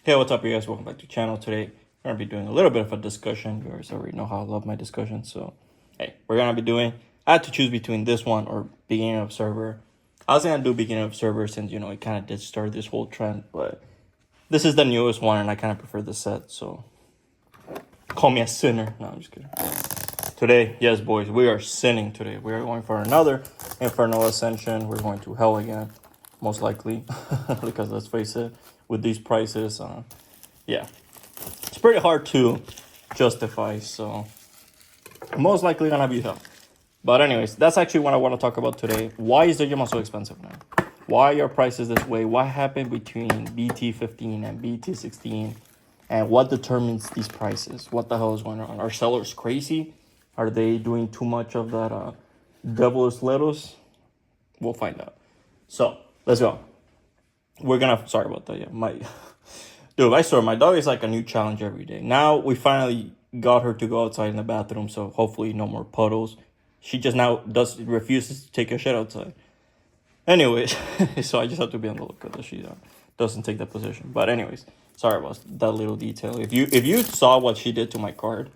Hey, what's up, you guys? Welcome back to the channel. Today, we're going to be doing a little bit of a discussion. You guys already know how I love my discussions. So, hey, we're going to be doing... I had to choose between this one or beginning of server. I was going to do beginning of server since, it kind of did start this whole trend. But this is the newest one, and I kind of prefer the set. So, call me a sinner. No, I'm just kidding. Today, yes, boys, we are sinning today. We are going for another Infernal Ascension. We're going to hell again, most likely. Because let's face it, with these prices, yeah, it's pretty hard to justify, so most likely gonna be hell. But anyways, that's actually what I want to talk about today. Why is Digimon so expensive now? Why are prices this way? What happened between BT15 and BT16? And what determines these prices? What the hell is going on? Are sellers crazy? Are they doing too much of that devil's lettuce? We'll find out. So, let's go. We're gonna... Sorry about that, yeah. Dude, I swear, my dog is like a new challenge every day. Now, we finally got her to go outside in the bathroom, so hopefully no more puddles. She just now refuses to take a shit outside. Anyways, so I just have to be on the lookout that she doesn't take that position. But anyways, sorry about that little detail. If you saw what she did to my card,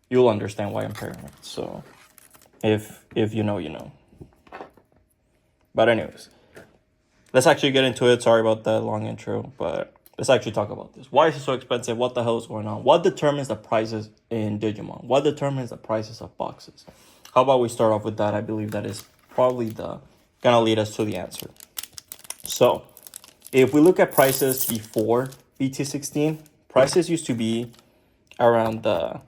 you'll understand why I'm paranoid. So, if you know, you know. But anyways, let's actually get into it. Sorry about that long intro, but let's actually talk about this. Why is it so expensive? What the hell is going on? What determines the prices in Digimon? What determines the prices of boxes? How about we start off with that? I believe that is probably gonna lead us to the answer. So, if we look at prices before BT16, prices used to be around the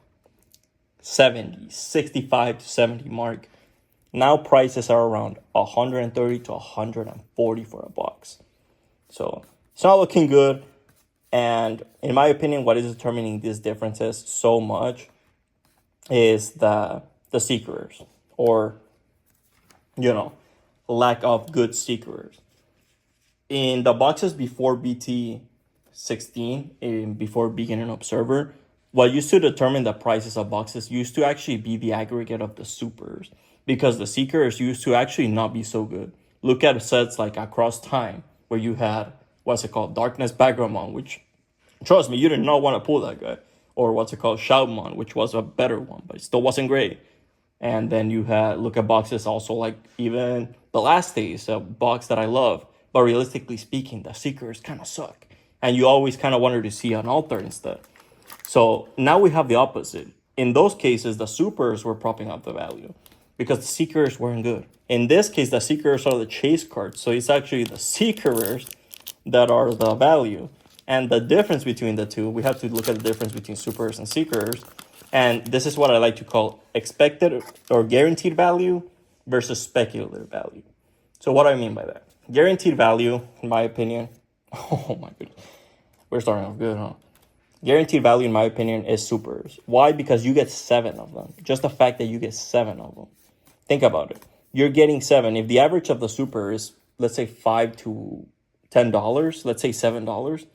65 to 70 mark. Now prices are around 130 to 140 for a box. So it's not looking good. And in my opinion, what is determining these differences so much is the secrets, or, lack of good secrets. In the boxes before BT16, before beginning observer, what used to determine the prices of boxes used to actually be the aggregate of the supers, because the seekers used to actually not be so good. Look at sets like Across Time, where you had, Darkness Barbamon, which, trust me, you did not want to pull that guy. Or Shoutmon, which was a better one, but it still wasn't great. And then you had, look at boxes also like even The Last Days, a box that I love. But realistically speaking, the seekers kind of suck. And you always kind of wanted to see an altar instead. So now we have the opposite. In those cases, the supers were propping up the value because the seekers weren't good. In this case, the seekers are the chase cards. So it's actually the seekers that are the value. And the difference between the two, we have to look at the difference between supers and seekers. And this is what I like to call expected or guaranteed value versus speculative value. So what do I mean by that? Guaranteed value, in my opinion, oh my goodness, we're starting off good, huh? Guaranteed value, in my opinion, is supers. Why? Because you get 7 of them. Just the fact that you get 7 of them. Think about it. You're getting 7. If the average of the super is, let's say, $5 to $10, let's say $7,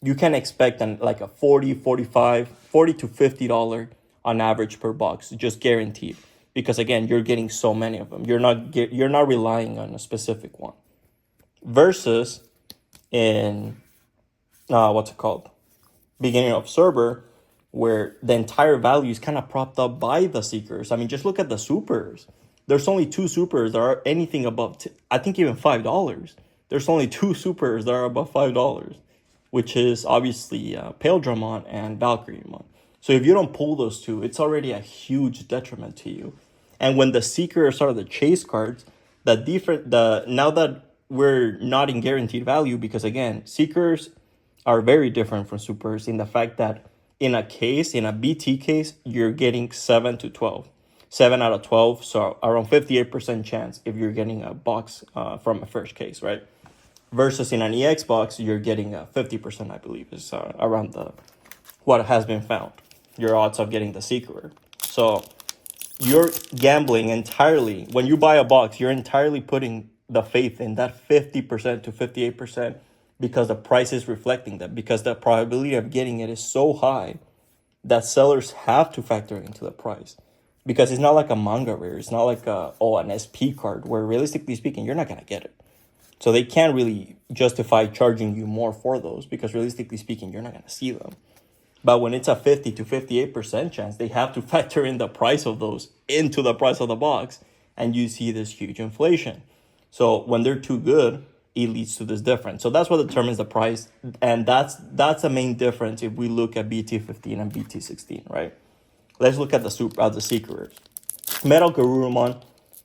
you can expect like a $40 to $50 on average per box, just guaranteed. Because again, you're getting so many of them. You're not relying on a specific one. Versus in beginning of server, where the entire value is kind of propped up by the seekers. I mean, just look at the supers. There's only 2 supers that are anything above, I think even $5. There's only 2 supers that are above $5, which is obviously Beelzemon and Valkyriemon. So if you don't pull those 2, it's already a huge detriment to you. And when the seekers are the chase cards, now that we're not in guaranteed value, because again, seekers are very different from supers in the fact that in a BT case, you're getting 7 to 12. 7 out of 12, so around 58% chance if you're getting a box from a first case, right? Versus in an EX box, you're getting 50%, I believe, is around what has been found. Your odds of getting the seeker. So you're gambling entirely. When you buy a box, you're entirely putting the faith in that 50% to 58%, because the price is reflecting that, because the probability of getting it is so high that sellers have to factor into the price. Because it's not like a manga rare. It's not like an SP card where realistically speaking, you're not going to get it. So they can't really justify charging you more for those because realistically speaking, you're not going to see them. But when it's a 50 to 58% chance, they have to factor in the price of those into the price of the box. And you see this huge inflation. So when they're too good, it leads to this difference. So that's what determines the price. And that's the main difference if we look at BT15 and BT16, right? Let's look at the secret. Metal Garurumon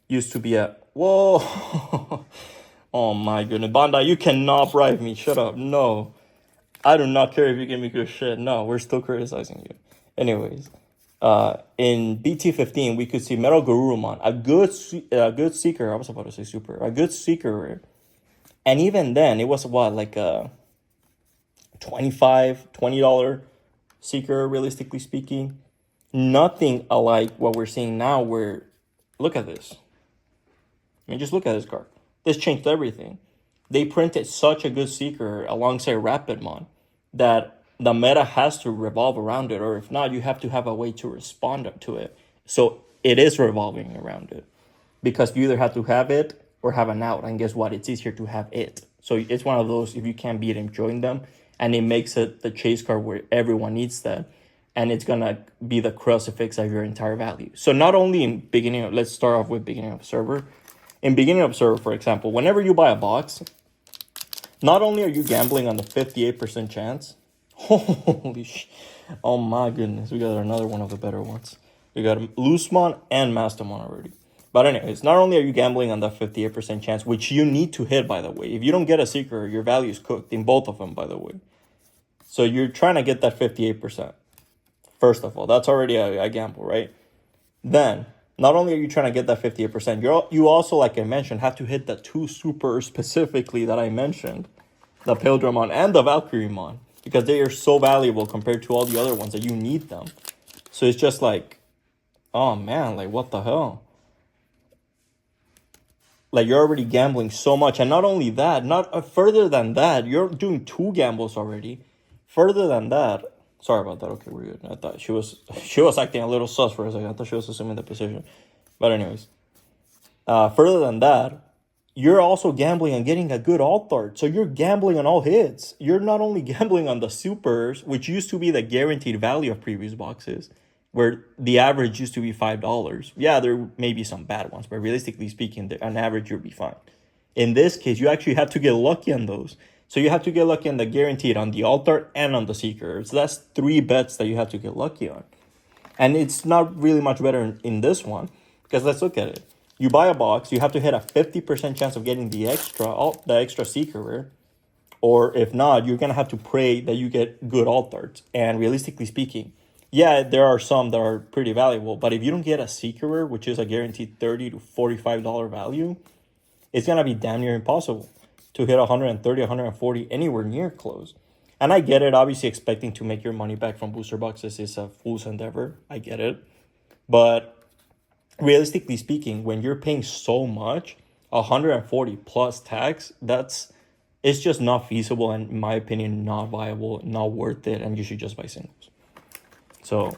used to be a... Whoa! Oh my goodness. Bandai, you cannot bribe me. Shut up. No. I do not care if you give me good shit. No, we're still criticizing you. Anyways, in BT15, we could see Metal Garurumon, a good seeker. I was about to say super. A good seeker. And even then, it was what, like a $20 seeker, realistically speaking. Nothing alike what we're seeing now where, look at this. I mean, just look at this card. This changed everything. They printed such a good seeker alongside Rapidmon that the meta has to revolve around it, or if not, you have to have a way to respond to it. So it is revolving around it because you either have to have it or have an out. And guess what? It's easier to have it. So it's one of those, if you can't beat him, join them. And it makes it the chase card where everyone needs that. And it's going to be the crucifix of your entire value. So not only in beginning, let's start off with beginning of server. In beginning of server, for example, whenever you buy a box, not only are you gambling on the 58% chance, holy sh! Oh my goodness, we got another one of the better ones. We got Lillithmon and Mastermon already. But anyways, not only are you gambling on that 58% chance, which you need to hit, by the way. If you don't get a seeker, your value is cooked in both of them, by the way. So you're trying to get that 58%. First of all, that's already a gamble, right? Then, not only are you trying to get that 58%, you also, like I mentioned, have to hit the two supers specifically that I mentioned, the Beelzemon and the Valkyriemon, because they are so valuable compared to all the other ones that you need them. So it's just like, oh man, like what the hell? Like you're already gambling so much. And not only that, further than that, you're doing two gambles already. Further than that, sorry about that. Okay, we're good. I thought she was acting a little sus for a second. I thought she was assuming the position. But anyways, further than that, you're also gambling on getting a good alt art. So you're gambling on all hits. You're not only gambling on the supers, which used to be the guaranteed value of previous boxes, where the average used to be $5. Yeah, there may be some bad ones, but realistically speaking, on average, you'll be fine. In this case, you actually have to get lucky on those. So you have to get lucky on the guaranteed, on the alt art, and on the seeker. So that's 3 bets that you have to get lucky on. And it's not really much better in this one, because let's look at it. You buy a box, you have to hit a 50% chance of getting the extra seeker rare. Or if not, you're going to have to pray that you get good alt arts. And realistically speaking, yeah, there are some that are pretty valuable. But if you don't get a seeker rare, which is a guaranteed $30 to $45 value, it's going to be damn near impossible to hit 130, 140 anywhere near close. And I get it. Obviously, expecting to make your money back from booster boxes is a fool's endeavor. I get it. But realistically speaking, when you're paying so much, 140 plus tax, it's just not feasible and, in my opinion, not viable, not worth it, and you should just buy singles. So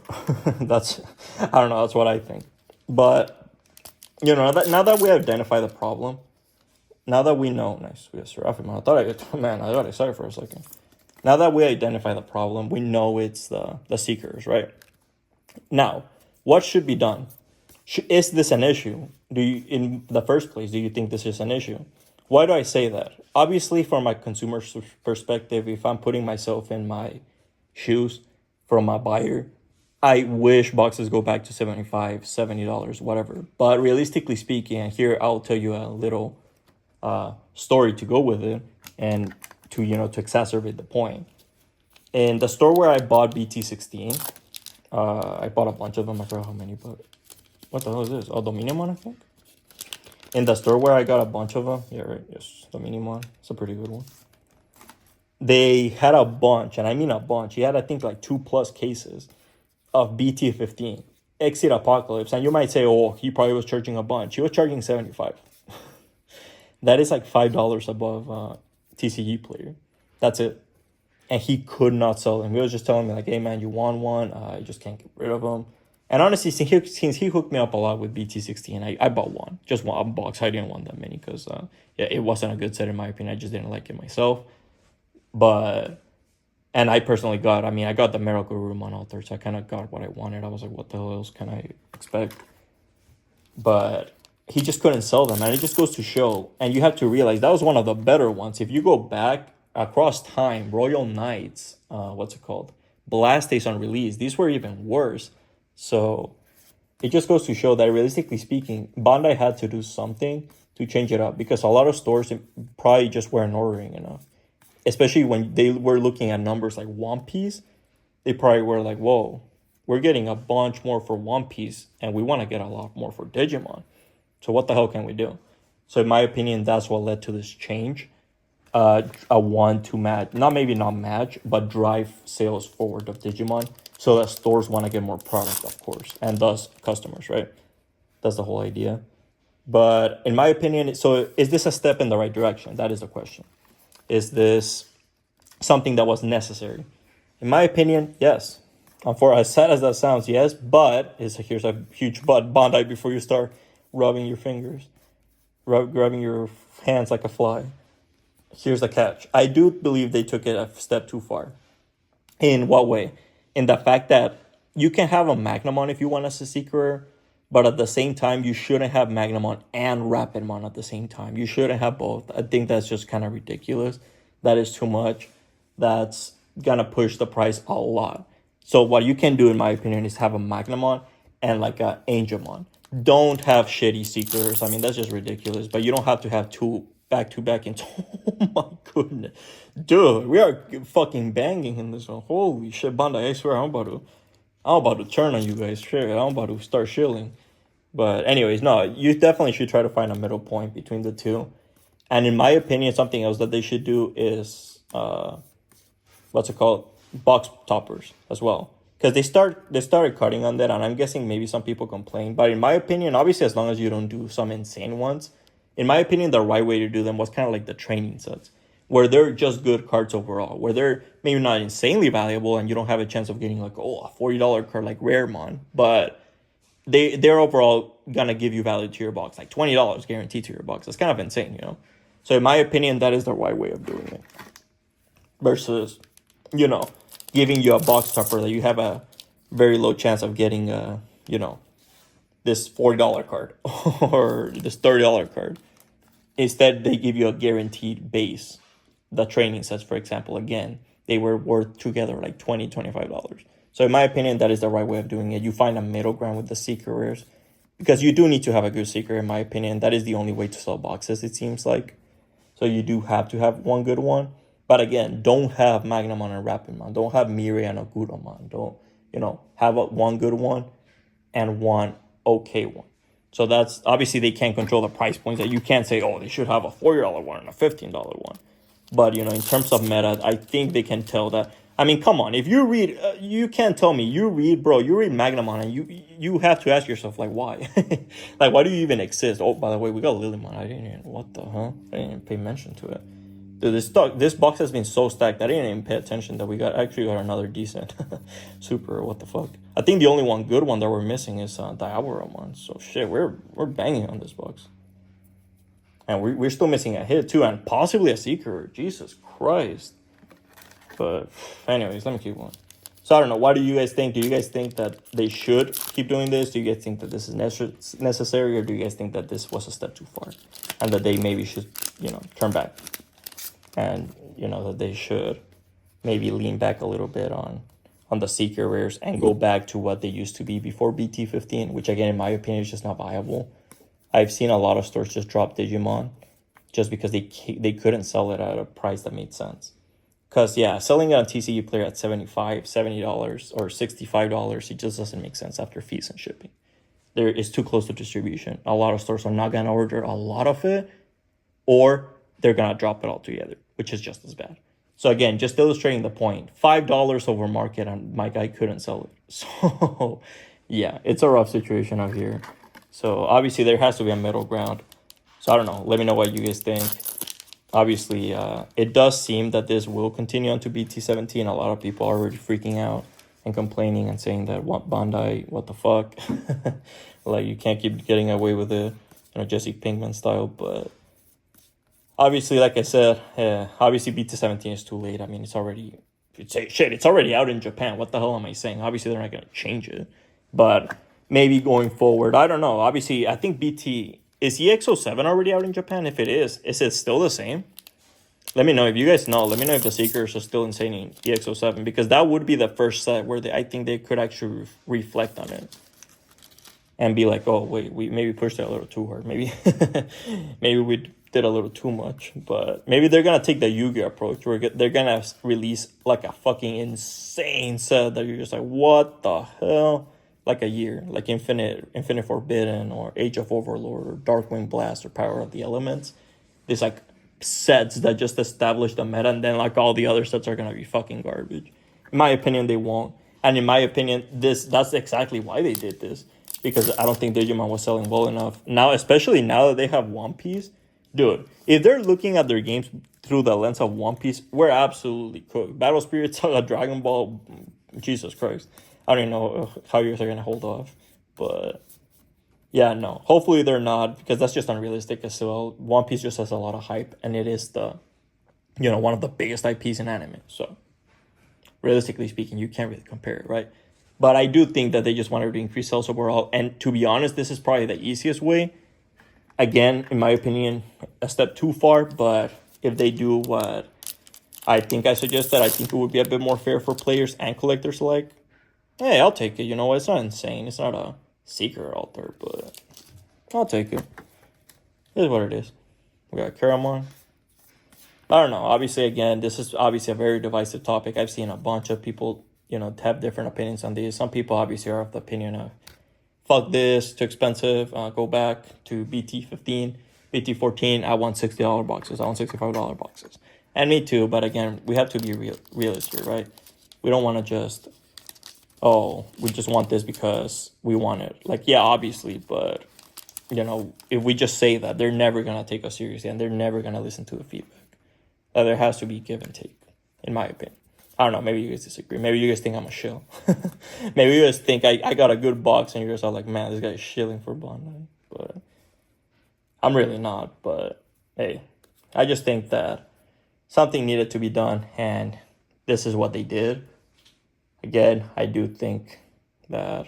that's what I think. But, now that we identify the problem, now that we know, nice, we got Seraphimon. I got excited for a second. Now that we identify the problem, we know it's the seekers, right? Now, what should be done? Is this an issue? In the first place, do you think this is an issue? Why do I say that? Obviously, from my consumer perspective, if I'm putting myself in my shoes from a buyer, I wish boxes go back to $75, $70, whatever. But realistically speaking, and here I'll tell you a little story to go with it and to exacerbate the point. In the store where I bought BT16, I bought a bunch of them. I forgot how many, but what the hell is this? Oh, Dominion, I think. In the store where I got a bunch of them, yeah, right, yes, Dominion. It's a pretty good one. They had a bunch, and I mean a bunch. He had, I think, like 2+ cases of BT15 Exit Apocalypse, and you might say, oh, he probably was charging a bunch. He was charging $75. That is like $5 above TCG player. That's it. And he could not sell them. He was just telling me like, hey man, you want one? I just can't get rid of them. And honestly, since he hooked me up a lot with BT16, I bought one, just one box. I didn't want that many because yeah, it wasn't a good set in my opinion. I just didn't like it myself. But and I personally got, I got the Miracle Room on Altar, so I kind of got what I wanted. I was like, what the hell else can I expect? But he just couldn't sell them, and it just goes to show. And you have to realize that was one of the better ones. If you go back across time, Royal Knights, what's it called? Blastoise on release. These were even worse. So it just goes to show that realistically speaking, Bandai had to do something to change it up because a lot of stores probably just weren't ordering enough. Especially when they were looking at numbers like One Piece, they probably were like, whoa, we're getting a bunch more for One Piece and we want to get a lot more for Digimon. So what the hell can we do? So in my opinion, that's what led to this change. A one to match, not match, but drive sales forward of Digimon so that stores want to get more product, of course, and thus customers, right? That's the whole idea. But in my opinion, so is this a step in the right direction? That is the question. Is this something that was necessary? In my opinion, yes. For as sad as that sounds, yes, but here's a huge but, Bandai, before you start rubbing your fingers, grabbing your hands like a fly. Here's the catch. I do believe they took it a step too far. In what way? In the fact that you can have a Magnamon if you want as a Seeker, but at the same time, you shouldn't have Magnamon and Rapidmon at the same time. You shouldn't have both. I think that's just kind of ridiculous. That is too much. That's going to push the price a lot. So what you can do, in my opinion, is have a Magnamon and like a Angemon. Don't have shitty Seekers. That's just ridiculous. But you don't have to have two back-to-back. Oh my goodness. Dude, we are fucking banging in this one. Holy shit, Bandai, I swear I'm about to turn on you guys. Shit, I'm about to start shilling. But anyways, no, you definitely should try to find a middle point between the two. And in my opinion, something else that they should do is, what's it called? Box toppers as well. Because they started cutting on that, and I'm guessing maybe some people complain. But in my opinion, obviously, as long as you don't do some insane ones, in my opinion, the right way to do them was kind of like the training sets, where they're just good cards overall, where they're maybe not insanely valuable and you don't have a chance of getting like, a $40 card like Raremon, but they're overall gonna give you value to your box, like $20 guaranteed to your box. That's kind of insane, you know? So in my opinion, that is the right way of doing it. Versus, giving you a box topper that you have a very low chance of getting, this $40 card or this $30 card. Instead, they give you a guaranteed base. The training sets, for example, again, they were worth together like $20, $25. So in my opinion, that is the right way of doing it. You find a middle ground with the Seeker rares, because you do need to have a good Seeker, in my opinion. That is the only way to sell boxes, it seems like. So you do have to have one good one. But again, don't have Magnamon and Rapidmon. Don't have Mirai and Agudamon. Don't, have one good one and one okay one. So that's, obviously they can't control the price points. That you can't say, they should have a $40 one and a $15 one. But, in terms of meta, I think they can tell that. Come on. If you read, you can't tell me. You read Magnamon, and you have to ask yourself, like, why? Like, why do you even exist? Oh, by the way, we got Lillithmon. I didn't even, what the hell? I didn't even pay mention to it. Dude, this box has been so stacked. I didn't even pay attention that we actually got another decent super. What the fuck? I think the only one good one that we're missing is Diaboromon. So shit, we're banging on this box. And we're still missing a hit too, and possibly a Seeker. Jesus Christ. But anyways, let me keep going. So I don't know. What do you guys think? Do you guys think that they should keep doing this? Do you guys think that this is necessary, or do you guys think that this was a step too far, and that they maybe should, turn back, and that they should maybe lean back a little bit on the Seeker rares and go back to what they used to be before BT15, which again, in my opinion, is just not viable. I've seen a lot of stores just drop Digimon just because they couldn't sell it at a price that made sense. Because, selling it on TCG Player at $70 or $65, it just doesn't make sense after fees and shipping. It's too close to distribution. A lot of stores are not going to order a lot of it, or they're going to drop it altogether, which is just as bad. So again, just illustrating the point, $5 over market, and my guy couldn't sell it. So, it's a rough situation out here. So obviously there has to be a middle ground. So I don't know. Let me know what you guys think. Obviously, it does seem that this will continue on to BT17. A lot of people are already freaking out. and complaining and saying that what Bandai, what the fuck, like you can't keep getting away with it, Jesse Pinkman style. But obviously, like I said, obviously BT 17 is too late. I mean, it's already it's already out in Japan. What the hell am I saying? Obviously, they're not gonna change it, but maybe going forward, I don't know. Obviously, I think BT is EXO7 already out in Japan. If it is it still the same? Let me know if you guys know. Let me know if the Seekers are still insane in EXO7, because that would be the first set where I think they could actually reflect on it and be like, oh wait, we maybe pushed it a little too hard. Maybe maybe we did a little too much. But maybe they're gonna take the Yu-Gi-Oh approach, where they're gonna release like a fucking insane set that you're just like, what the hell? Like a year, like Infinite Forbidden or Age of Overlord or Darkwing Blast or Power of the Elements. There's like sets that just establish the meta, and then like all the other sets are gonna be fucking garbage. In my opinion, they won't. And in my opinion, that's exactly why they did this, because I don't think Digimon was selling well enough. Now, especially now that they have One Piece, dude, if they're looking at their games through the lens of One Piece, we're absolutely cooked. Battle Spirit Saga, Dragon Ball, Jesus Christ. I don't even know how you guys are gonna hold off, but yeah, no. Hopefully they're not, because that's just unrealistic as well. One Piece just has a lot of hype, and it is one of the biggest IPs in anime. So realistically speaking, you can't really compare it, right? But I do think that they just wanted to increase sales overall. And to be honest, this is probably the easiest way. Again, in my opinion, a step too far. But if they do what I think I suggested, I think it would be a bit more fair for players and collectors alike. Hey, I'll take it. You know what? It's not insane. It's not a Seeker altar, but I'll take it. It is what it is. We got Caramon. I don't know. Obviously, again, this is obviously a very divisive topic. I've seen a bunch of people, have different opinions on these. Some people obviously are of the opinion of, fuck this, too expensive, go back to BT15, BT14, I want $60 boxes, I want $65 boxes. And me too, but again, we have to be realistic, right? We don't want to just, we just want this because we want it. Like, yeah, obviously, but, if we just say that, they're never going to take us seriously, and they're never going to listen to the feedback. There has to be give and take, in my opinion. I don't know, maybe you guys disagree. Maybe you guys think I'm a shill. Maybe you guys think I got a good box, and you guys are like, man, this guy's shilling for Bandai. But I'm really not. But, hey, I just think that something needed to be done, and this is what they did. Again, I do think that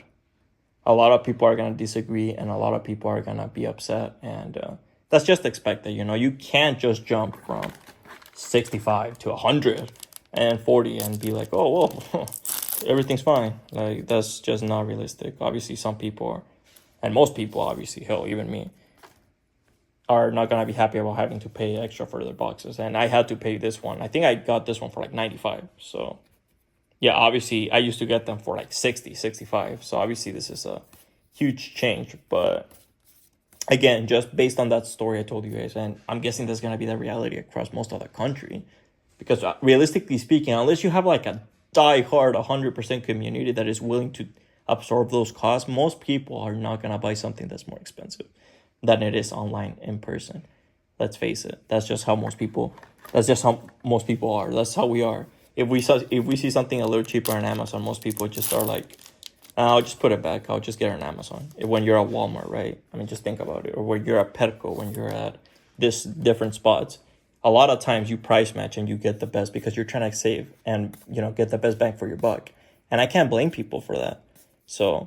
a lot of people are going to disagree, and a lot of people are going to be upset, and that's just expected. You can't just jump from 65 to 140 and be like, oh, well, everything's fine. Like, that's just not realistic. Obviously, some people are, and most people, obviously, hell, even me, are not going to be happy about having to pay extra for their boxes. And I had to pay this one. I think I got this one for like 95. So yeah, obviously I used to get them for like 60, 65. So obviously this is a huge change. But again, just based on that story I told you guys, and I'm guessing that's going to be the reality across most of the country. Because realistically speaking, unless you have like a die-hard 100% community that is willing to absorb those costs, most people are not going to buy something that's more expensive than it is online in person. Let's face it. That's just how most people are. That's how we are. If we see something a little cheaper on Amazon, most people just are like, I'll just put it back. I'll just get it on Amazon. When you're at Walmart, right? I mean, just think about it. Or when you're at Petco, when you're at this different spots, a lot of times you price match and you get the best because you're trying to save and, get the best bang for your buck. And I can't blame people for that. So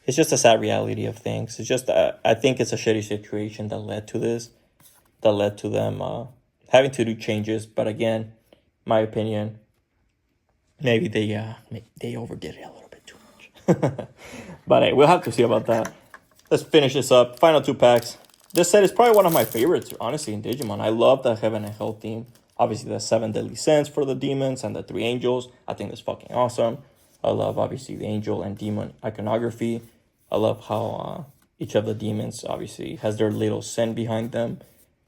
it's just a sad reality of things. It's just, I think it's a shitty situation that led to this, that led to them having to do changes. But again, my opinion, maybe they overdid it a little bit too much. But hey, we'll have to see about that. Let's finish this up. Final 2 packs. This set is probably one of my favorites, honestly, in Digimon. I love the Heaven and Hell theme. Obviously, the 7 Deadly Sins for the demons and the 3 angels. I think that's fucking awesome. I love, obviously, the angel and demon iconography. I love how each of the demons, obviously, has their little sin behind them.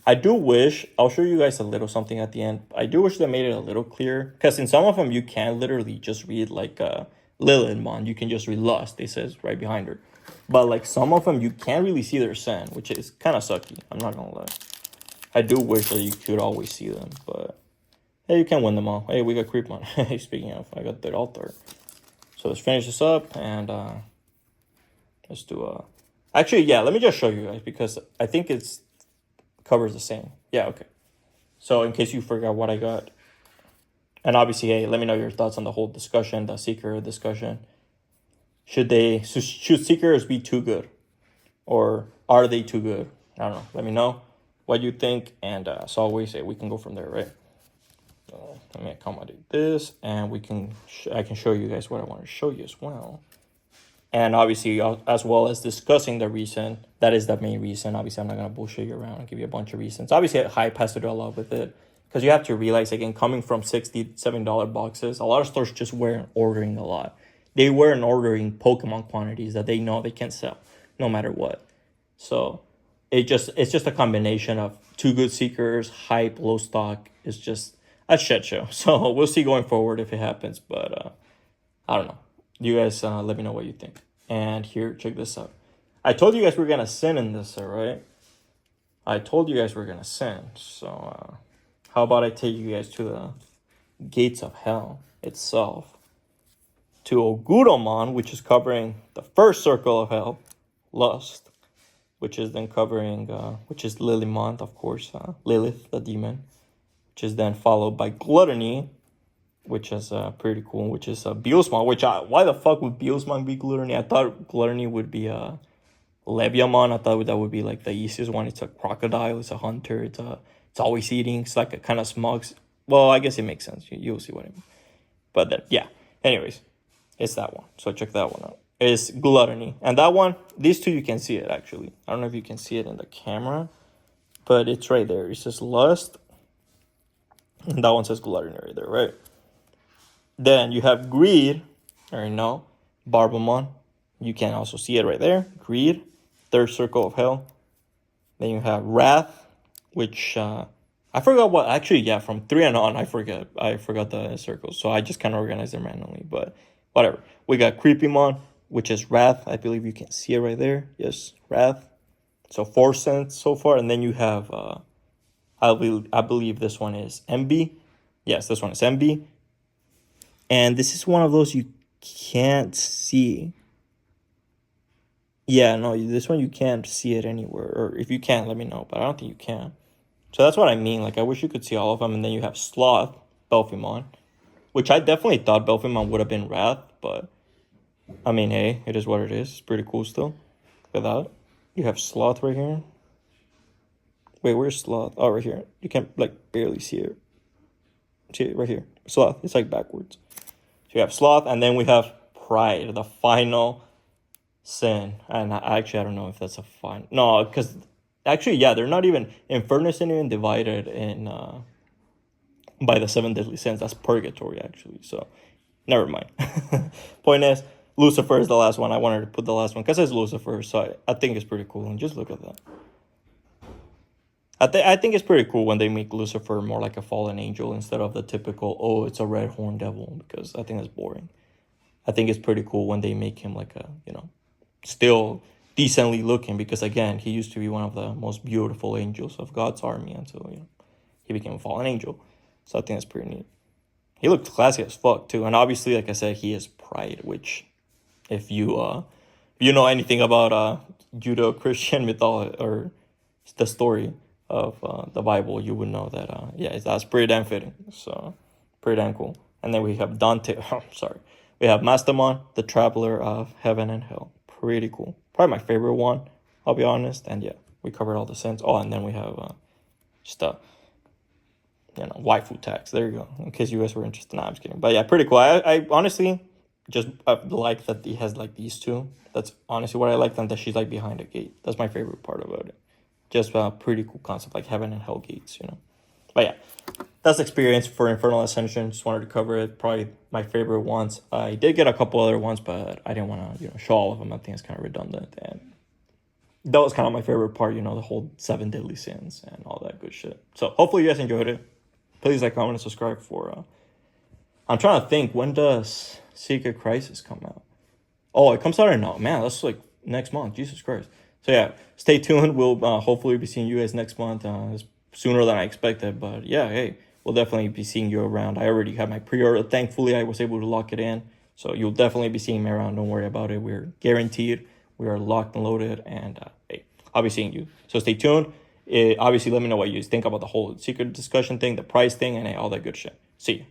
I do wish, I'll show you guys a little something at the end. I do wish they made it a little clearer. Because in some of them, you can literally just read, like, Lillithmon. You can just read Lust, it says right behind her. But, like, some of them, you can't really see their sin, which is kind of sucky. I'm not going to lie. I do wish that you could always see them, but hey, you can win them all. Hey, we got Creepymon. Hey, speaking of, I got the altar. So let's finish this up and let's do actually, yeah, let me just show you guys because I think it's covers the same. Yeah, okay. So in case you forgot what I got, and obviously, hey, let me know your thoughts on the whole discussion, the Seeker discussion. Should Seekers be too good? Or are they too good? I don't know. Let me know what you think. And as always, we can go from there, right? Let me accommodate this. And I can show you guys what I want to show you as well. And obviously, as well as discussing the reason. That is the main reason. Obviously, I'm not going to bullshit you around and give you a bunch of reasons. Obviously, hype has to do a lot with it. Because you have to realize, again, coming from $60, $70 boxes, a lot of stores just weren't ordering a lot. They weren't ordering Pokemon quantities that they know they can sell, no matter what. So it's just a combination of too good Seekers, hype, low stock. It's just a shit show. So we'll see going forward if it happens. But I don't know. You guys let me know what you think. And here, check this out. I told you guys we're going to sin in this, all right? I told you guys we're going to sin. So how about I take you guys to the gates of hell itself. To Oguromon, which is covering the first circle of hell, Lust, which is then covering, which is Lillithmon, of course, Lilith, the demon, which is then followed by Gluttony, which is pretty cool, which is Beelzemon, why the fuck would Beelzemon be Gluttony? I thought Gluttony would be Leviamon. I thought that would be like the easiest one. It's a crocodile, it's a hunter, it's always eating, it's like a kind of smug. Well, I guess it makes sense. You'll see what I mean. But then, yeah, anyways. It's that one. So check that one out. It's Gluttony. And that one, these two, you can see it, actually. I don't know if you can see it in the camera. But it's right there. It says Lust. And that one says Gluttony right there, right? Then you have Greed. I already know. Barbamon. You can also see it right there. Greed. Third circle of hell. Then you have Wrath. Which, I forgot what. Actually, yeah, from 3 and on, I forgot the circles. So I just kind of organized them randomly. But whatever. We got Creepymon, which is Wrath. I believe you can see it right there. Yes, Wrath. So 4 cents so far. And then you have, I believe this one is MB. Yes, this one is MB. And this is one of those you can't see. Yeah, no, this one you can't see it anywhere. Or if you can, let me know. But I don't think you can. So that's what I mean. Like, I wish you could see all of them. And then you have Sloth, Belphemon. Which I definitely thought Belphemon would have been Wrath, but I mean, hey, it is what it is. It's pretty cool still. Look at that. You have Sloth right here. Wait, where's Sloth? Oh, right here. You can't, like, barely see it. See it right here. Sloth. It's, like, backwards. So you have Sloth, and then we have Pride, the final sin. And actually, I don't know if that's a final. No, because, actually, yeah, they're not even, Inferno isn't even divided in, by the 7 deadly sins. That's purgatory, actually. So, never mind. Point is, Lucifer is the last one. I wanted to put the last one because it's Lucifer. So, I think it's pretty cool. And just look at that. I think it's pretty cool when they make Lucifer more like a fallen angel instead of the typical, oh, it's a red horned devil. Because I think that's boring. I think it's pretty cool when they make him like a, still decently looking. Because, again, he used to be one of the most beautiful angels of God's army until, he became a fallen angel. So I think that's pretty neat. He looked classy as fuck too, and obviously, like I said, he is Pride. Which, if you know anything about Judeo-Christian mythology or the story of the Bible, you would know that that's pretty damn fitting. So pretty damn cool. And then we have Dante. We have Mastamon, the Traveler of Heaven and Hell. Pretty cool. Probably my favorite one. I'll be honest. And yeah, we covered all the sins. Oh, and then we have just waifu tags. There you go. In case you guys were interested. Nah, I'm just kidding. But yeah, pretty cool. I honestly just like that he has like these two. That's honestly what I like, and that she's like behind a gate. That's my favorite part about it. Just a pretty cool concept, like heaven and hell gates, But yeah, that's experience for Infernal Ascension. Just wanted to cover it. Probably my favorite ones. I did get a couple other ones, but I didn't want to show all of them. I think it's kind of redundant. And that was kind of my favorite part, the whole 7 deadly sins and all that good shit. So hopefully you guys enjoyed it. Please like, comment, and subscribe for... I'm trying to think, when does Secret Crisis come out? Oh, it comes out in... man, that's like next month. Jesus Christ. So yeah, stay tuned. We'll hopefully be seeing you guys next month. Sooner than I expected. But yeah, hey, we'll definitely be seeing you around. I already have my pre-order. Thankfully, I was able to lock it in. So you'll definitely be seeing me around. Don't worry about it. We're guaranteed. We are locked and loaded, and hey, I'll be seeing you. So stay tuned. Obviously, let me know what you think about the whole secret discussion thing, the price thing, and all that good shit. See you.